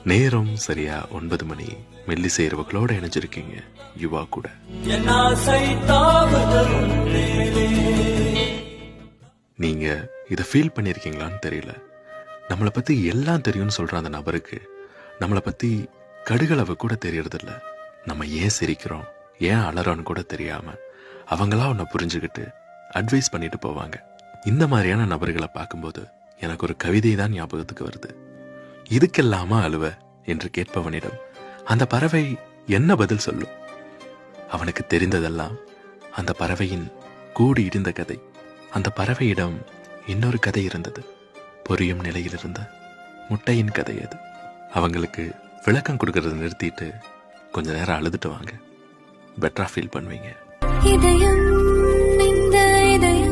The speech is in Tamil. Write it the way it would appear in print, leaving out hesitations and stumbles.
நேரம் சரியா 9 மணி. மெல்லிசை இரவுகளோட இணைஞ்சிருக்கீங்க யுவா கூட. நீங்க இதை ஃபீல் பண்ணிருக்கீங்களான்னு தெரியல. நம்மளை பத்தி எல்லாம் தெரியும்னு சொல்ற அந்த நபருக்கு நம்மளை பத்தி கடுகளவு கூட தெரியறதில்ல. நம்ம ஏன் சிரிக்கிறோம், ஏன் அலறோன்னு கூட தெரியாம அவங்களா உன்னை புரிஞ்சுக்கிட்டு அட்வைஸ் பண்ணிட்டு போவாங்க. இந்த மாதிரியான நபர்களை பார்க்கும்போது எனக்கு ஒரு கவிதை தான் ஞாபகத்துக்கு வருது. இதுக்கெல்லாமா அழுவ என்று கேட்பவனிடம் அந்த பறவை என்ன பதில் சொல்லும்? அவனுக்கு தெரிந்ததெல்லாம் அந்த பறவையின் கூடி இடிந்த கதை. அந்த பறவையிடம் இன்னொரு கதை இருந்தது. பொரியும் நிலையில் இருந்த முட்டையின் கதை அது. அவங்களுக்கு விளக்கம் கொடுக்கறத நிறுத்திட்டு கொஞ்ச நேரம் அழுதுட்டு வாங்க. பெட்டரா ஃபீல் பண்ணுவீங்க. இதயம் இந்த இதயம்